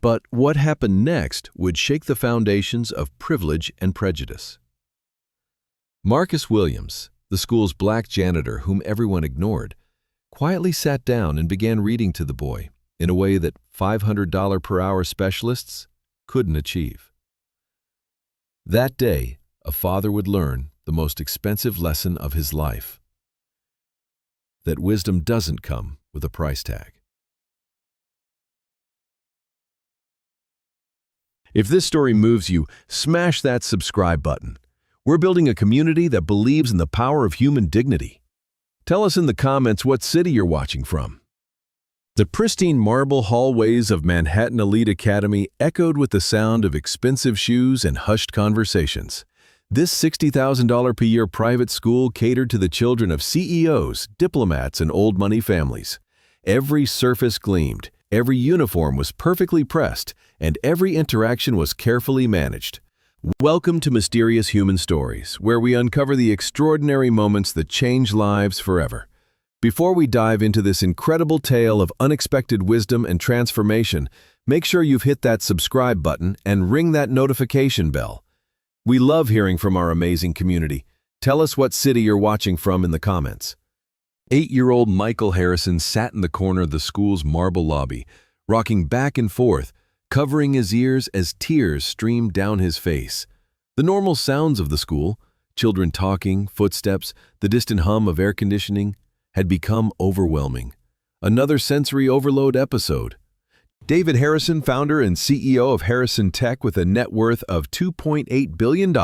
But what happened next would shake the foundations of privilege and prejudice. Marcus Williams, the school's black janitor whom everyone ignored, quietly sat down and began reading to the boy in a way that $500 per hour specialists couldn't achieve. That day, a father would learn the most expensive lesson of his life: that wisdom doesn't come with a price tag. If this story moves you, smash that subscribe button. We're building a community that believes in the power of human dignity. Tell us in the comments what city you're watching from. The pristine marble hallways of Manhattan Elite Academy echoed with the sound of expensive shoes and hushed conversations. This $60,000 per year private school catered to the children of CEOs, diplomats, and old money families. Every surface gleamed, every uniform was perfectly pressed, and every interaction was carefully managed. Welcome to Mysterious Human Stories, where we uncover the extraordinary moments that change lives forever. Before we dive into this incredible tale of unexpected wisdom and transformation, make sure you've hit that subscribe button and ring that notification bell. We love hearing from our amazing community. Tell us what city you're watching from in the comments. 8-year-old Michael Harrison sat in the corner of the school's marble lobby, rocking back and forth, covering his ears as tears streamed down his face. The normal sounds of the school, children talking, footsteps, the distant hum of air conditioning, had become overwhelming. Another sensory overload episode. David Harrison, founder and CEO of Harrison Tech with a net worth of $2.8 billion,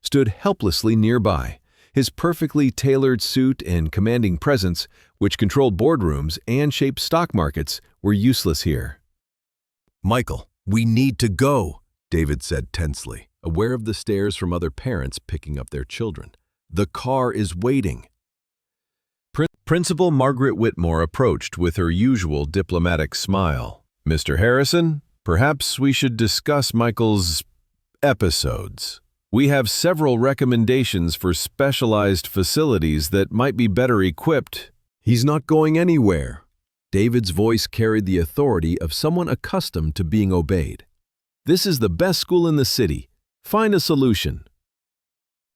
stood helplessly nearby. His perfectly tailored suit and commanding presence, which controlled boardrooms and shaped stock markets, were useless here. "Michael, we need to go," David said tensely, aware of the stares from other parents picking up their children. "The car is waiting." Principal Margaret Whitmore approached with her usual diplomatic smile. "Mr. Harrison, perhaps we should discuss Michael's episodes. We have several recommendations for specialized facilities that might be better equipped." "He's not going anywhere." David's voice carried the authority of someone accustomed to being obeyed. "This is the best school in the city. Find a solution."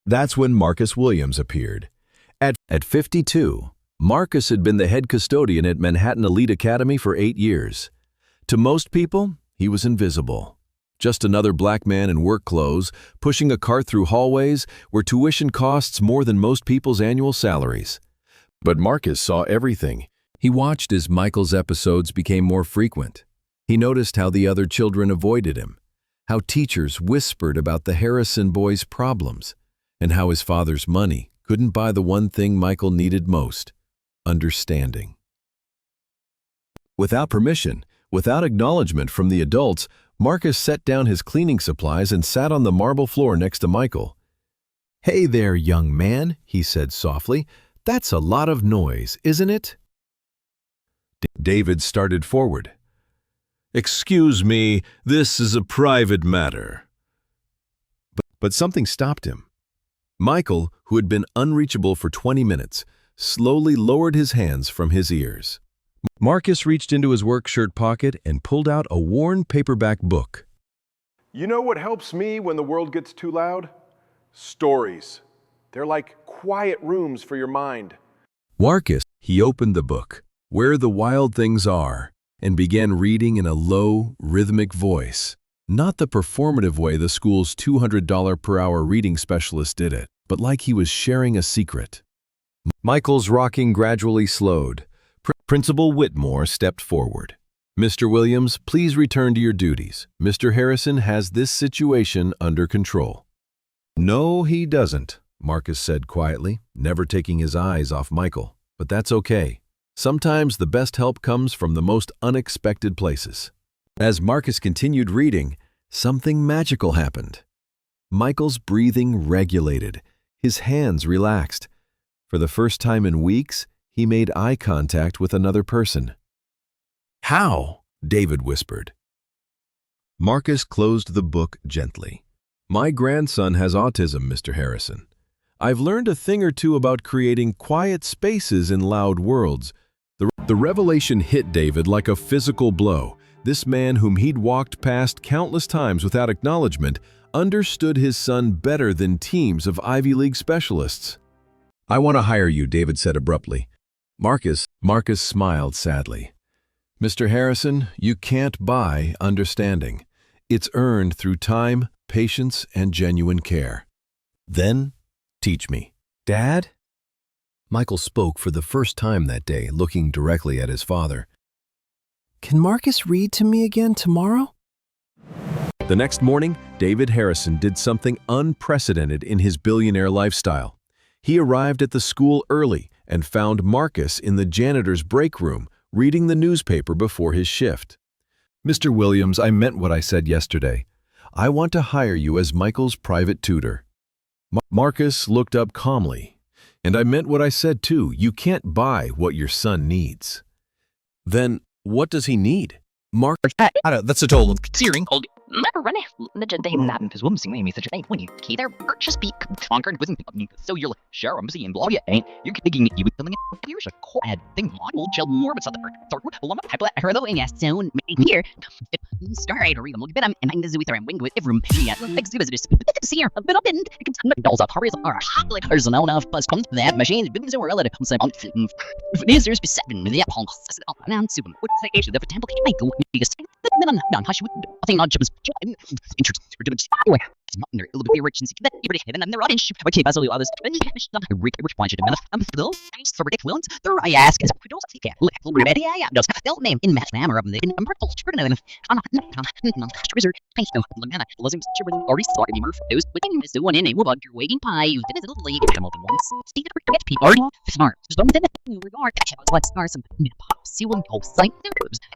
That's when Marcus Williams appeared. At 52, Marcus had been the head custodian at Manhattan Elite Academy for 8 years. To most people, he was invisible. Just another black man in work clothes, pushing a cart through hallways where tuition costs more than most people's annual salaries. But Marcus saw everything. He watched as Michael's episodes became more frequent. He noticed how the other children avoided him, how teachers whispered about the Harrison boy's problems, and how his father's money couldn't buy the one thing Michael needed most: understanding. Without permission, without acknowledgement from the adults, Marcus set down his cleaning supplies and sat on the marble floor next to Michael. "Hey there, young man," he said softly. "That's a lot of noise, isn't it?" David started forward. "Excuse me, this is a private matter." But something stopped him. Michael, who had been unreachable for 20 minutes, slowly lowered his hands from his ears. Marcus reached into his work shirt pocket and pulled out a worn paperback book. "You know what helps me when the world gets too loud? Stories. They're like quiet rooms for your mind." Marcus, he opened the book, Where the Wild Things Are, and began reading in a low, rhythmic voice. Not the performative way the school's $200 per hour reading specialist did it, but like he was sharing a secret. Michael's rocking gradually slowed. Principal Whitmore stepped forward. "Mr. Williams, please return to your duties. Mr. Harrison has this situation under control." "No, he doesn't," Marcus said quietly, never taking his eyes off Michael. "But that's okay. Sometimes the best help comes from the most unexpected places." As Marcus continued reading, something magical happened. Michael's breathing regulated. His hands relaxed. For the first time in weeks, he made eye contact with another person. "How?" David whispered. Marcus closed the book gently. "My grandson has autism, Mr. Harrison. I've learned a thing or two about creating quiet spaces in loud worlds." The revelation hit David like a physical blow. This man, whom he'd walked past countless times without acknowledgement, understood his son better than teams of Ivy League specialists. "I want to hire you," David said abruptly. Marcus smiled sadly. "Mr. Harrison, you can't buy understanding. It's earned through time, patience, and genuine care." "Then, teach me." "Dad?" Michael spoke for the first time that day, looking directly at his father. "Can Marcus read to me again tomorrow?" The next morning, David Harrison did something unprecedented in his billionaire lifestyle. He arrived at the school early and found Marcus in the janitor's break room, reading the newspaper before his shift. "Mr. Williams, I meant what I said yesterday. I want to hire you as Michael's private tutor." Marcus looked up calmly. "And I meant what I said too. You can't buy what your son needs." "Then what does he need?" That's a total searing. Never run legend they not in his woman singing me such a when you key there just be conquered with so you're like sure I'm seeing blow you ain't you're thinking you would something here's a quad thing model chill more but something well I'm type her though yes soon here start to read them look at them and I'm the with her and wing with every yeah thanks to this see her but up in it can turn dolls up hurries are like there's no enough buzz comes that machine been so relative comes on this there's 7 with the pulse now super what's the issue the temple I go because then hush with I think not just interesting anyway it's not in there it'll be rich and that everybody heaven and they're on issue okay that's all the others not a rich bunch of them though thanks for ridiculous there I ask as we don't see cat look yeah does they'll name in match mammer of them in purple children and wizard thanks no lemon wasn't children already saw any murph those but then is the one in a wood your wagging pie you've been a little late come open once see the forget people are smart just don't regard what stars some pop see one whole site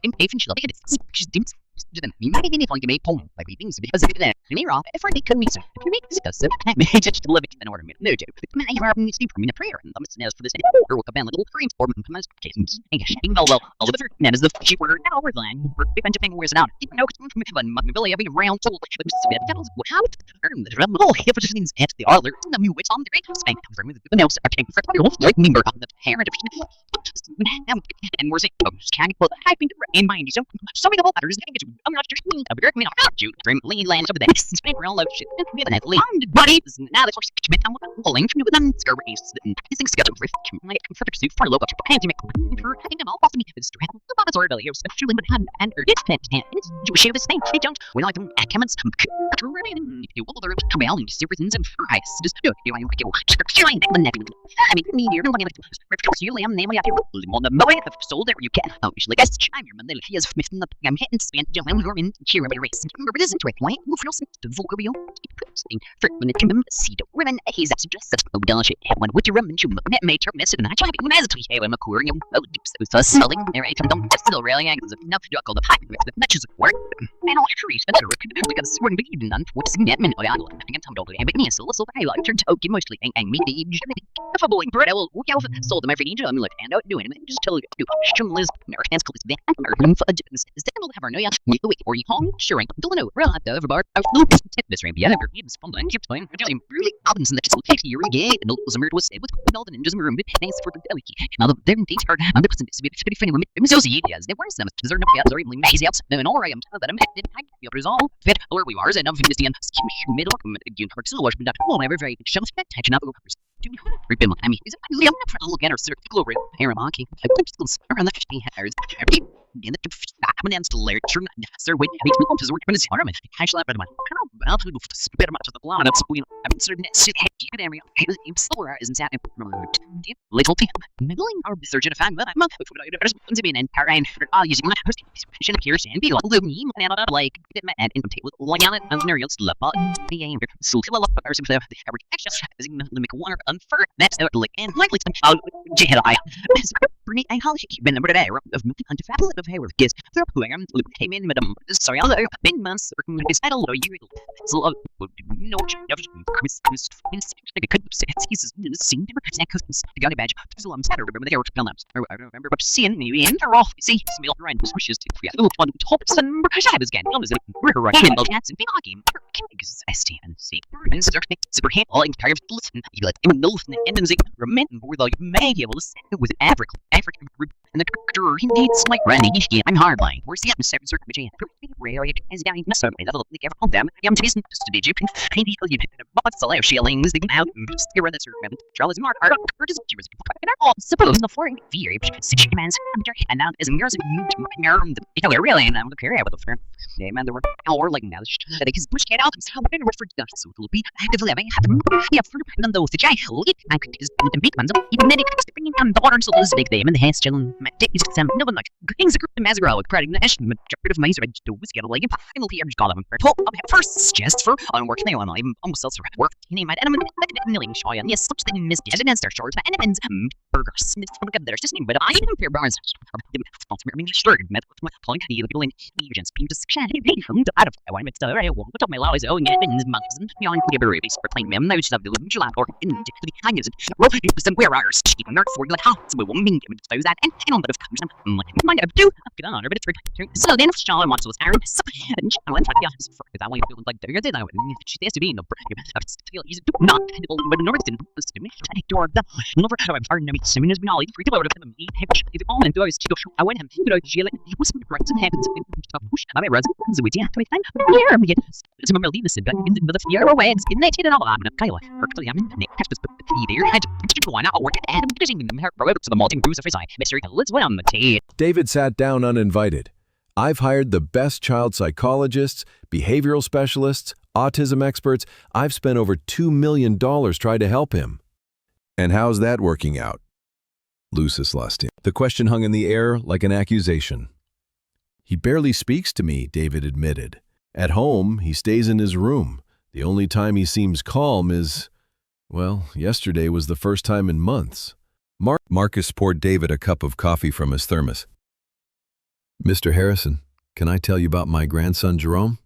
impatient she'll get it she's dim you might even like you may pull like things because of that near off if I could meet if you make this does I may just live in order no joke man you are sleep from in a prayer and I'm for this or a band little cream for my cases well I'll live that is the cheap word now we're lying we're bunch of things wears it out even though it's from my Billy having round tool but what how the rebel if it means at the other the new witch on the great spank from the notes are taking for like me on the parent and we're saying can you put the hype in mind so some of the others I'm not just mean a bird me not you dream lean land over there spin around love shit definitely buddy now the first commit on pulling from them scurries these things got over like for pursuit for local can't you make for having them all off me it's to have the bombs or belly especially when hand and it's Jewish of his thing they don't we like them comments if you will there come out and citizens and fries just do you want to the neck I mean need you're looking like you am name I on the boy have sold there you can oh usually guess I'm your man he has missed up I'm hitting span I'm going here every race remember this into a point who feels the vocabulary for when it can see the women he's just such a dull shit when would you remember you made her miss it and I tried when as a tweet when aquarium oh deep so selling there I don't still really angles enough to call the pipe the matches work and all trees and we got swing big none what's in that minute I think I'm told and me so I like to token mostly and me the if a boy bread I will work out sold them every day I'm like and out doing it just tell you Liz Americans call this American for is that will have our no yet or you home sure I don't know real hot over bar I've looked at this ramp yeah never even fun keep time I'm telling really albums and that's okay you're gay and was a murder was with all the ninjas room thanks for the wiki now the them things are 100% to be funny women so see yes they weren't some there no yeah sorry lazy outs no and all right I'm telling that I'm did I feel resolve fit where we are and I'm finished and middle again for so much but that won't ever very shelf attention up Ripin I mean is I'm not trying to look at her circular paramaki I put skills around the 15 hairs in the I'm an instant layer turn sir wait I mean to work when it's harm I shall have my I'll do the spit amount of the blood that's we I've been certain sit get area I'm still isn't that little middling our surgeon a fan but I'm to be an entire and I'll using my position here and be like me and like and with like on it and there you'll slap the aim so kill up or something every action is make one unfair that's like and likely I'll jihad I for me I how she been number today of unto fabulous of hair with kids they're pulling I'm came in madam sorry I'll been months it's I don't know you so no Christmas could he's seen the gun badge so I'm sad remember they were films I remember but seeing me in they're off see me all right wishes to yeah little fun Thompson because I was getting on is we're right in the cats and be hockey ST and see super hand all entire listen you let him know and then remember though you may be able to say it was African group and the doctor he needs like running. I'm hardline. Where's the atmosphere? Rare as dying. Must have level the ever them. I'm chasing to the Egypt. Maybe you bought the life shillings. They out. Just get rid of the Charles Mark. Or just suppose the foreign fear. Such commands. And now as a mirror, really, and I'm the carry out with the fair. They man, there were our like now. They can push get out. So we're going to refer to so it'll be actively having for those the giant I could just the big ones. Even then, it's bringing down the water so those big them and the hands chilling. My dick is some no one like things are Mazgro with credit the Ashton, but rid of my to whiskey a leg. Final here, just call them. First, just for unworking they on even almost self work. He named my enemy like a million shy and yes, such thing missed it against our shorts. My enemies burgers. There's just name, but I even fear bars. I'm stirred met with my point. The building agents being to section. Out of I want to tell I won't put my laws owing it in months and beyond the babies for playing them. I just have the living July or in the kind of rope some where ours cheap and for like how so we won't mean to that and on but of comes mind up to get on but it's so then if Charlotte wants to start and I went like yeah for that way feeling like there did I would she has to be in the feel easy to not but north didn't to me I door the never have I'm starting to meet soon as we all eat free to out of them eat all and do I was to go I went him you know she like it was some correct and happens I mean residents with yeah to me here I'm getting some of this but in the fear away and skin they did all I'm Kayla actually I'm have to either had to why not work and getting them her to the malting bruise of his eye mystery let's wait on the tea. David sat down uninvited. I've hired the best child psychologists, behavioral specialists, autism experts. I've spent over $2 million trying to help him. And how's that working out? Lucis lost him. The question hung in the air like an accusation. He barely speaks to me, David admitted. At home, he stays in his room. The only time he seems calm is, well, yesterday was the first time in months. Marcus poured David a cup of coffee from his thermos. Mr. Harrison, can I tell you about my grandson, Jerome?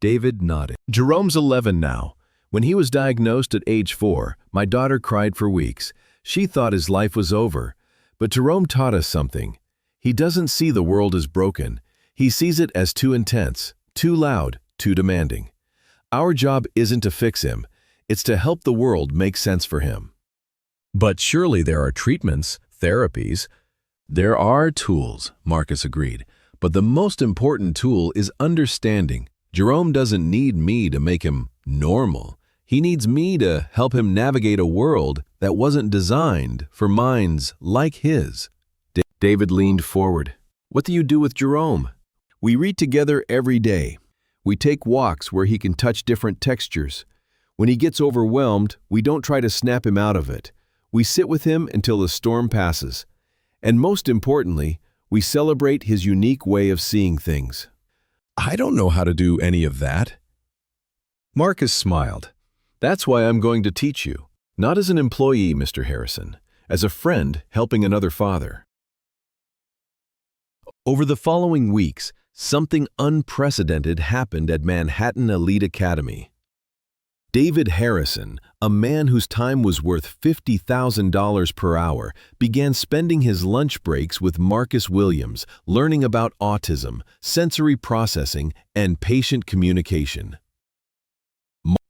David nodded. Jerome's 11 now. When he was diagnosed at age 4, my daughter cried for weeks. She thought his life was over. But Jerome taught us something. He doesn't see the world as broken. He sees it as too intense, too loud, too demanding. Our job isn't to fix him. It's to help the world make sense for him. But surely there are treatments, therapies. There are tools, Marcus agreed. But the most important tool is understanding. Jerome doesn't need me to make him normal. He needs me to help him navigate a world that wasn't designed for minds like his. David leaned forward. What do you do with Jerome? We read together every day. We take walks where he can touch different textures. When he gets overwhelmed, we don't try to snap him out of it. We sit with him until the storm passes. And most importantly, we celebrate his unique way of seeing things. I don't know how to do any of that. Marcus smiled. That's why I'm going to teach you. Not as an employee, Mr. Harrison. As a friend helping another father. Over the following weeks, something unprecedented happened at Manhattan Elite Academy. David Harrison, a man whose time was worth $50,000 per hour, began spending his lunch breaks with Marcus Williams, learning about autism, sensory processing, and patient communication.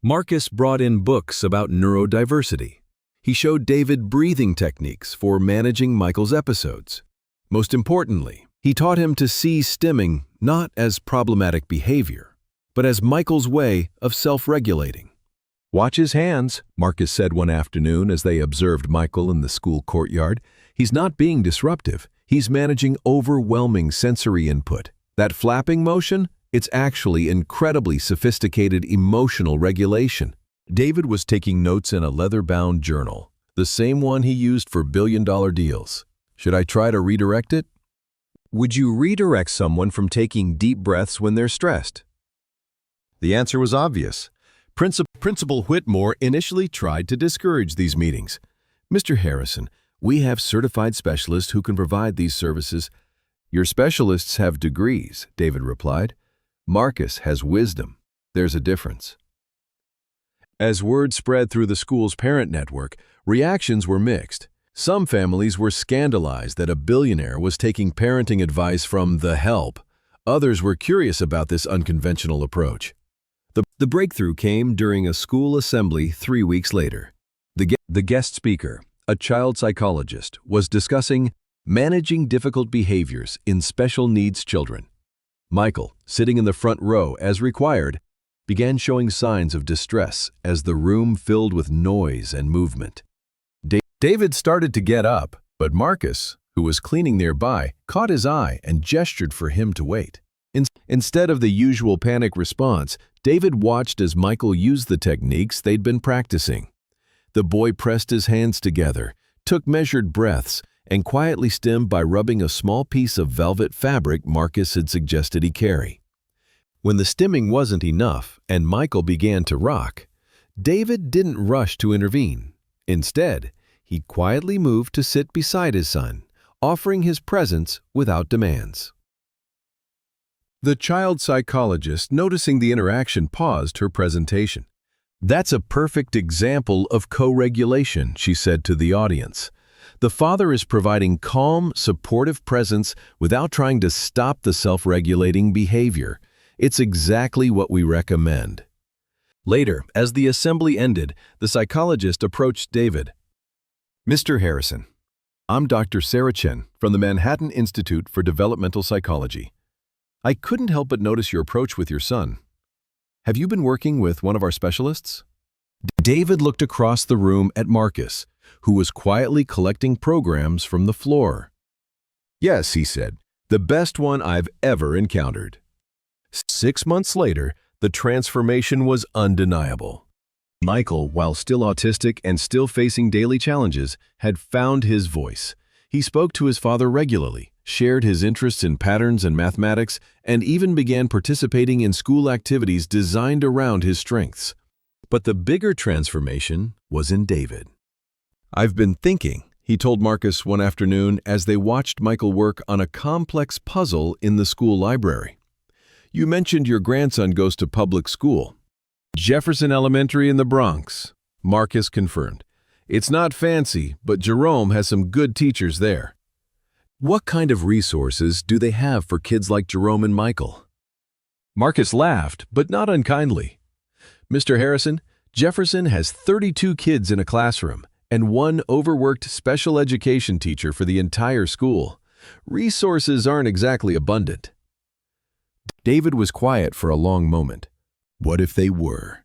Marcus brought in books about neurodiversity. He showed David breathing techniques for managing Michael's episodes. Most importantly, he taught him to see stimming not as problematic behavior, but as Michael's way of self-regulating. Watch his hands, Marcus said one afternoon as they observed Michael in the school courtyard. He's not being disruptive. He's managing overwhelming sensory input. That flapping motion, it's actually incredibly sophisticated emotional regulation. David was taking notes in a leather-bound journal, the same one he used for billion-dollar deals. Should I try to redirect it? Would you redirect someone from taking deep breaths when they're stressed? The answer was obvious. Principal Whitmore initially tried to discourage these meetings. Mr. Harrison, we have certified specialists who can provide these services. Your specialists have degrees, David replied. Marcus has wisdom. There's a difference. As word spread through the school's parent network, reactions were mixed. Some families were scandalized that a billionaire was taking parenting advice from The Help. Others were curious about this unconventional approach. The breakthrough came during a school assembly 3 weeks later. The guest speaker, a child psychologist, was discussing Managing difficult behaviors in special needs children. Michael, sitting in the front row as required, began showing signs of distress as the room filled with noise and movement. David started to get up, but Marcus, who was cleaning nearby, caught his eye and gestured for him to wait. Instead of the usual panic response, David watched as Michael used the techniques they'd been practicing. The boy pressed his hands together, took measured breaths, and quietly stimmed by rubbing a small piece of velvet fabric Marcus had suggested he carry. When the stimming wasn't enough and Michael began to rock, David didn't rush to intervene. Instead, he quietly moved to sit beside his son, offering his presence without demands. The child psychologist, noticing the interaction, paused her presentation. "That's a perfect example of co-regulation," she said to the audience. "The father is providing calm, supportive presence without trying to stop the self-regulating behavior. It's exactly what we recommend." Later, as the assembly ended, the psychologist approached David. "Mr. Harrison, I'm Dr. Sarah Chen from the Manhattan Institute for Developmental Psychology. I couldn't help but notice your approach with your son. Have you been working with one of our specialists?" David looked across the room at Marcus, who was quietly collecting programs from the floor. "Yes," he said, "the best one I've ever encountered." 6 months later, the transformation was undeniable. Michael, while still autistic and still facing daily challenges, had found his voice. He spoke to his father regularly, shared his interests in patterns and mathematics, and even began participating in school activities designed around his strengths. But the bigger transformation was in David. "I've been thinking," he told Marcus one afternoon as they watched Michael work on a complex puzzle in the school library. "You mentioned your grandson goes to public school." "Jefferson Elementary in the Bronx," Marcus confirmed. "It's not fancy, but Jerome has some good teachers there." "What kind of resources do they have for kids like Jerome and Michael?" Marcus laughed, but not unkindly. "Mr. Harrison, Jefferson has 32 kids in a classroom and one overworked special education teacher for the entire school. Resources aren't exactly abundant." David was quiet for a long moment. What if they were?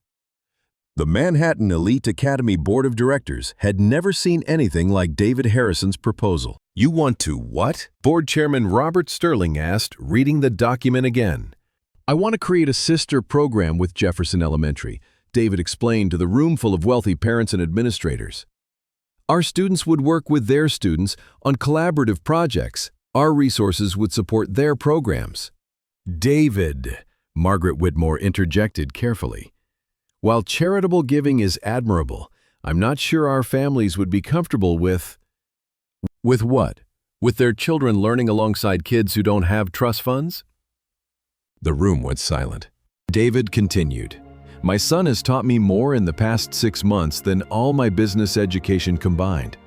The Manhattan Elite Academy Board of Directors had never seen anything like David Harrison's proposal. "You want to what?" Board Chairman Robert Sterling asked, reading the document again. "I want to create a sister program with Jefferson Elementary," David explained to the room full of wealthy parents and administrators. "Our students would work with their students on collaborative projects. Our resources would support their programs." "David," Margaret Whitmore interjected carefully, "while charitable giving is admirable, I'm not sure our families would be comfortable with..." "With what? With their children learning alongside kids who don't have trust funds?" The room went silent. David continued, "My son has taught me more in the past 6 months than all my business education combined.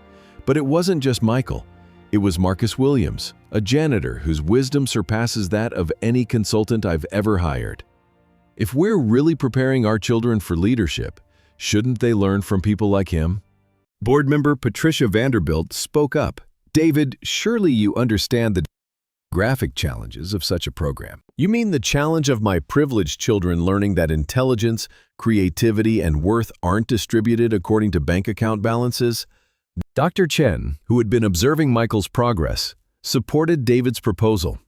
But it wasn't just Michael. It was Marcus Williams, a janitor whose wisdom surpasses that of any consultant I've ever hired. If we're really preparing our children for leadership, shouldn't they learn from people like him?" Board member Patricia Vanderbilt spoke up. "David, surely you understand the graphic challenges of such a program. You mean the challenge of my privileged children learning that intelligence, creativity, and worth aren't distributed according to bank account balances?" Dr. Chen, who had been observing Michael's progress, supported David's proposal.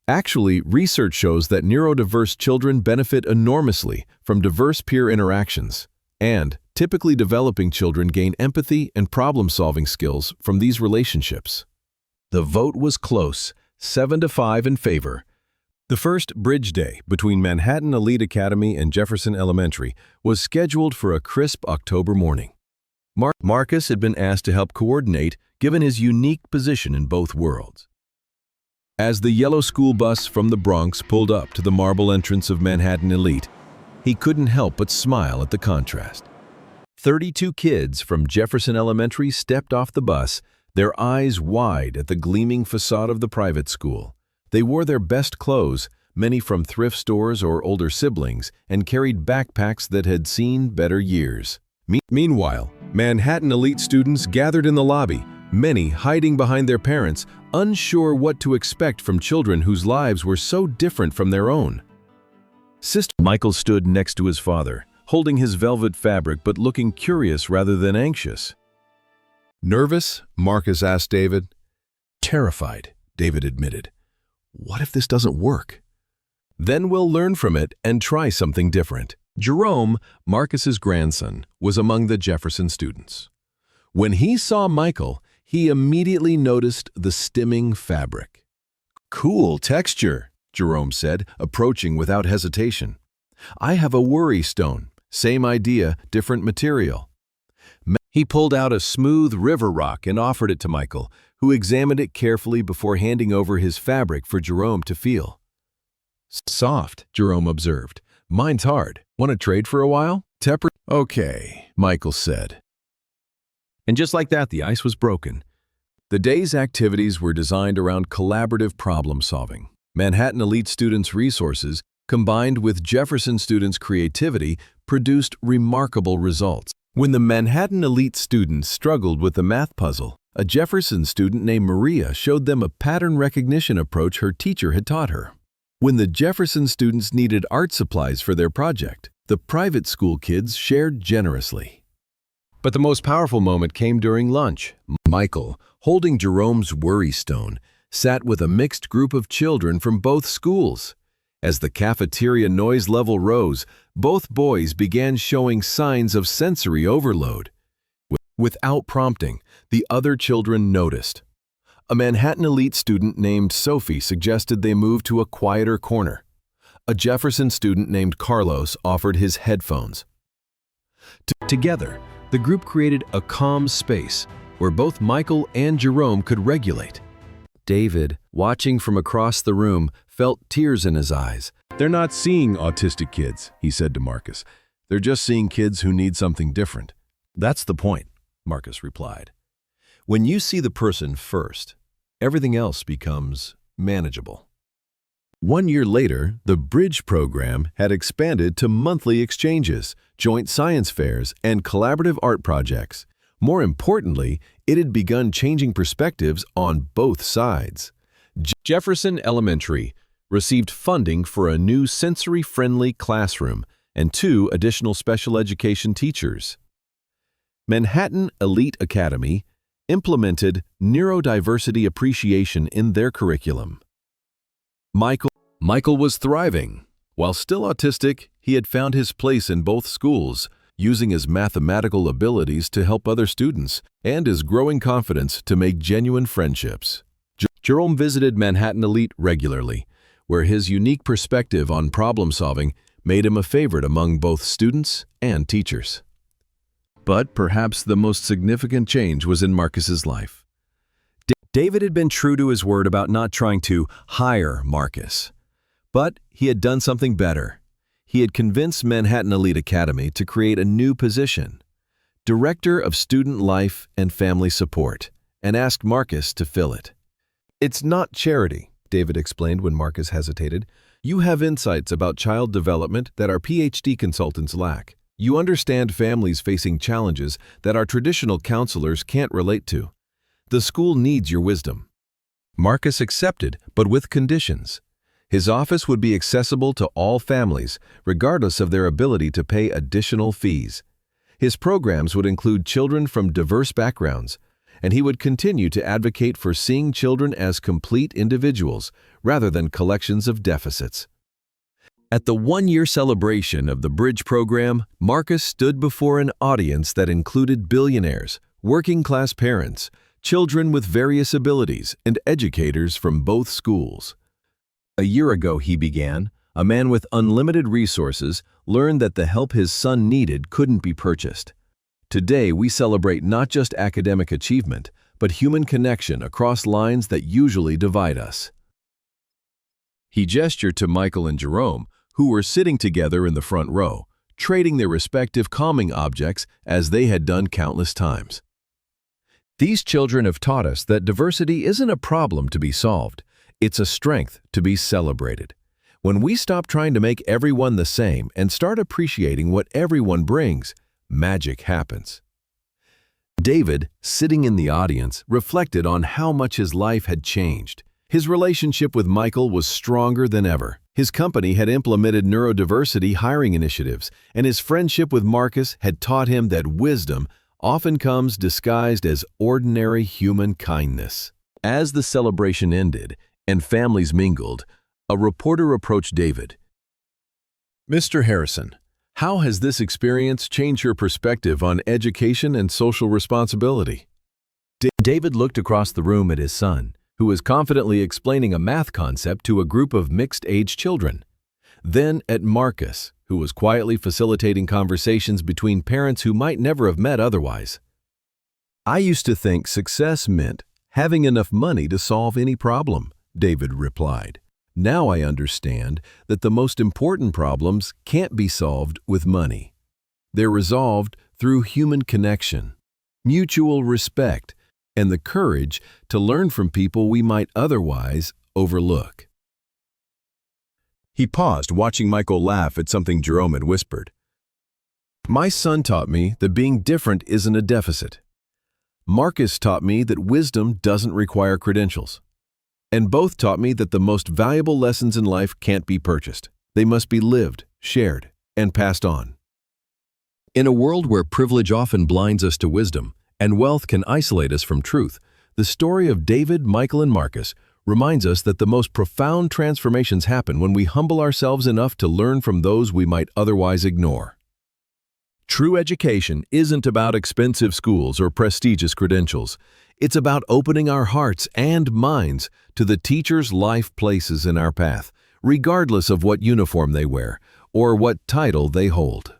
Actually, research shows that neurodiverse children benefit enormously from diverse peer interactions, and typically developing children gain empathy and problem-solving skills from these relationships. The vote was close, 7-5 in favor. The first Bridge Day between Manhattan Elite Academy and Jefferson Elementary was scheduled for a crisp October morning. Marcus had been asked to help coordinate, given his unique position in both worlds. As the yellow school bus from the Bronx pulled up to the marble entrance of Manhattan Elite, he couldn't help but smile at the contrast. 32 kids from Jefferson Elementary stepped off the bus, their eyes wide at the gleaming facade of the private school. They wore their best clothes, many from thrift stores or older siblings, and carried backpacks that had seen better years. Meanwhile, Manhattan Elite students gathered in the lobby, many hiding behind their parents, unsure what to expect from children whose lives were so different from their own. Sister Michael stood next to his father, holding his velvet fabric but looking curious rather than anxious. "Nervous?" Marcus asked David. "Terrified," David admitted. "What if this doesn't work?" "Then we'll learn from it and try something different." Jerome, Marcus's grandson, was among the Jefferson students. When he saw Michael, he immediately noticed the stimming fabric. "Cool texture," Jerome said, approaching without hesitation. "I have a worry stone. Same idea, different material." He pulled out a smooth river rock and offered it to Michael, who examined it carefully before handing over his fabric for Jerome to feel. "Soft," Jerome observed. "Mine's hard. Want to trade for a while?" "Okay," Michael said. And just like that, the ice was broken. The day's activities were designed around collaborative problem solving. Manhattan elite students' resources, combined with Jefferson students' creativity, produced remarkable results. When the Manhattan elite students struggled with the math puzzle, a Jefferson student named Maria showed them a pattern recognition approach her teacher had taught her. When the Jefferson students needed art supplies for their project, the private school kids shared generously. But the most powerful moment came during lunch. Michael, holding Jerome's worry stone, sat with a mixed group of children from both schools. As the cafeteria noise level rose, both boys began showing signs of sensory overload. Without prompting, the other children noticed. A Manhattan elite student named Sophie suggested they move to a quieter corner. A Jefferson student named Carlos offered his headphones. Together, the group created a calm space where both Michael and Jerome could regulate. David, watching from across the room, felt tears in his eyes. "They're not seeing autistic kids," he said to Marcus. "They're just seeing kids who need something different." "That's the point," Marcus replied. "When you see the person first, everything else becomes manageable." 1 year later, the Bridge program had expanded to monthly exchanges, joint science fairs, and collaborative art projects. More importantly, it had begun changing perspectives on both sides. Jefferson Elementary received funding for a new sensory-friendly classroom and 2 additional special education teachers. Manhattan Elite Academy implemented neurodiversity appreciation in their curriculum. Michael was thriving. While still autistic, he had found his place in both schools, using his mathematical abilities to help other students and his growing confidence to make genuine friendships. Jerome visited Manhattan Elite regularly, where his unique perspective on problem-solving made him a favorite among both students and teachers. But perhaps the most significant change was in Marcus's life. David had been true to his word about not trying to hire Marcus. But he had done something better. He had convinced Manhattan Elite Academy to create a new position, Director of Student Life and Family Support, and asked Marcus to fill it. "It's not charity," David explained when Marcus hesitated. "You have insights about child development that our PhD consultants lack. You understand families facing challenges that our traditional counselors can't relate to. The school needs your wisdom." Marcus accepted, but with conditions. His office would be accessible to all families, regardless of their ability to pay additional fees. His programs would include children from diverse backgrounds, and he would continue to advocate for seeing children as complete individuals rather than collections of deficits. At the 1-year celebration of the Bridge program, Marcus stood before an audience that included billionaires, working-class parents, children with various abilities, and educators from both schools. A year ago, he began, a man with unlimited resources learned that the help his son needed couldn't be purchased. Today, we celebrate not just academic achievement, but human connection across lines that usually divide us. He gestured to Michael and Jerome, who were sitting together in the front row, trading their respective calming objects as they had done countless times. "These children have taught us that diversity isn't a problem to be solved. It's a strength to be celebrated. When we stop trying to make everyone the same and start appreciating what everyone brings, magic happens." David, sitting in the audience, reflected on how much his life had changed. His relationship with Michael was stronger than ever. His company had implemented neurodiversity hiring initiatives, and his friendship with Marcus had taught him that wisdom often comes disguised as ordinary human kindness. As the celebration ended and families mingled, a reporter approached David. "Mr. Harrison, how has this experience changed your perspective on education and social responsibility?" David looked across the room at his son, who was confidently explaining a math concept to a group of mixed-age children. Then at Marcus, who was quietly facilitating conversations between parents who might never have met otherwise. "I used to think success meant having enough money to solve any problem," David replied. "Now I understand that the most important problems can't be solved with money. They're resolved through human connection, mutual respect, and the courage to learn from people we might otherwise overlook." He paused, watching Michael laugh at something Jerome had whispered. "My son taught me that being different isn't a deficit. Marcus taught me that wisdom doesn't require credentials. And both taught me that the most valuable lessons in life can't be purchased. They must be lived, shared, and passed on." In a world where privilege often blinds us to wisdom and wealth can isolate us from truth, the story of David, Michael, and Marcus reminds us that the most profound transformations happen when we humble ourselves enough to learn from those we might otherwise ignore. True education isn't about expensive schools or prestigious credentials. It's about opening our hearts and minds to the teachers life places in our path, regardless of what uniform they wear or what title they hold.